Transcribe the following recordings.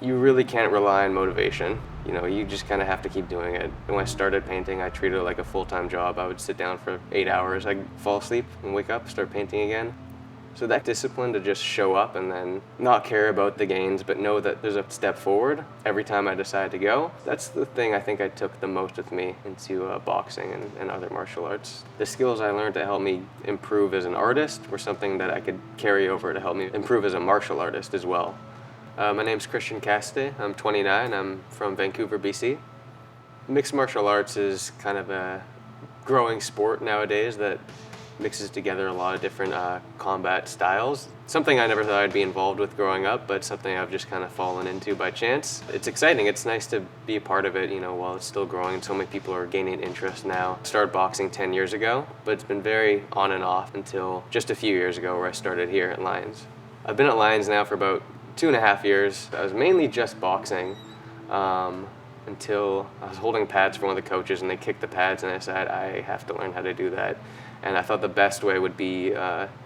you really can't rely on motivation. You know, you just kind of have to keep doing it. When I started painting, I treated it like a full-time job. I would sit down for 8 hours, I'd fall asleep and wake up, start painting again. So that discipline to just show up and then not care about the gains, but know that there's a step forward every time I decide to go, that's the thing I think I took the most with me into boxing and other martial arts. The skills I learned to help me improve as an artist were something that I could carry over to help me improve as a martial artist as well. My name's Christian Casadei. I'm 29. I'm from Vancouver, BC. Mixed martial arts is kind of a growing sport nowadays that mixes together a lot of different combat styles. Something I never thought I'd be involved with growing up, but something I've just kind of fallen into by chance. It's exciting. It's nice to be a part of it, you know, while it's still growing. So many people are gaining interest now. I started boxing 10 years ago, but it's been very on and off until just a few years ago where I started here at Lions. I've been at Lions now for about 2.5 years. I was mainly just boxing until I was holding pads for one of the coaches and they kicked the pads and I decided I have to learn how to do that. And I thought the best way would be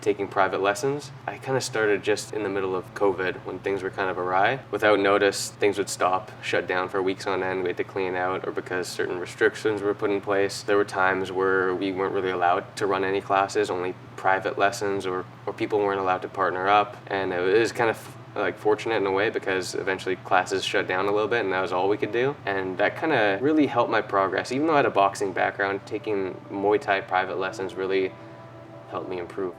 taking private lessons. I kind of started just in the middle of COVID when things were kind of awry. Without notice, things would stop, shut down for weeks on end. We had to clean out, or because certain restrictions were put in place. There were times where we weren't really allowed to run any classes, only private lessons, or people weren't allowed to partner up. And it was kind of like fortunate in a way because eventually classes shut down a little bit and that was all we could do. And that kind of really helped my progress. Even though I had a boxing background, taking Muay Thai private lessons really helped me improve.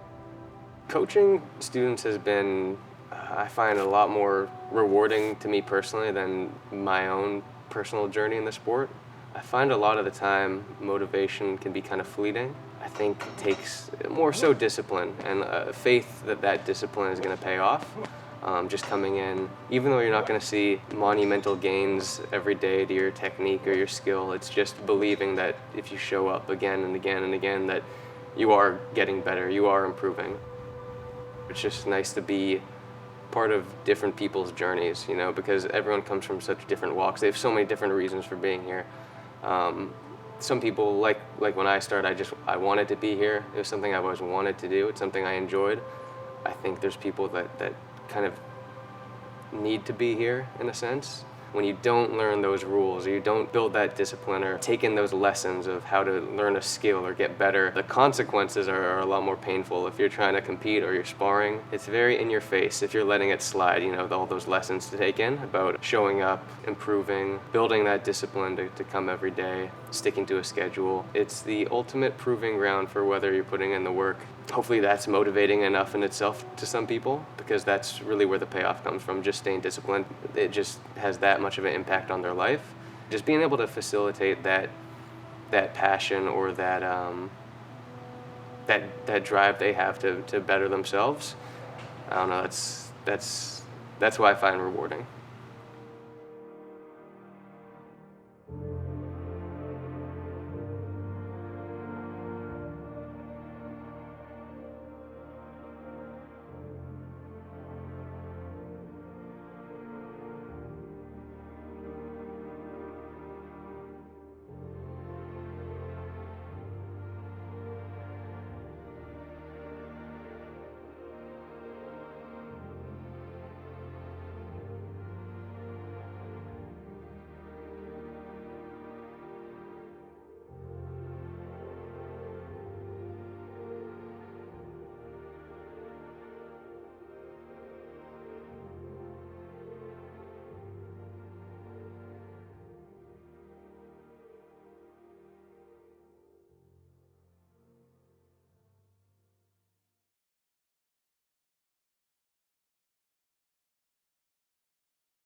Coaching students has been, I find, a lot more rewarding to me personally than my own personal journey in the sport. I find a lot of the time motivation can be kind of fleeting. I think it takes more so discipline and faith that that discipline is going to pay off. Just coming in, even though you're not going to see monumental gains every day to your technique or your skill, it's just believing that if you show up again and again and again that you are getting better, you are improving. It's just nice to be part of different people's journeys, you know, because everyone comes from such different walks. They have so many different reasons for being here. Some people, like when I started, I wanted to be here. It was something I always wanted to do. It's something I enjoyed. I think there's people that kind of need to be here in a sense. When you don't learn those rules, or you don't build that discipline, or take in those lessons of how to learn a skill or get better, the consequences are a lot more painful. If you're trying to compete or you're sparring, it's very in your face if you're letting it slide, you know, all those lessons to take in about showing up, improving, building that discipline to come every day, sticking to a schedule. It's the ultimate proving ground for whether you're putting in the work. Hopefully that's motivating enough in itself to some people, because that's really where the payoff comes from, just staying disciplined. It just has that much of an impact on their life. Just being able to facilitate that passion or that drive they have to better themselves, I don't know, that's what I find rewarding.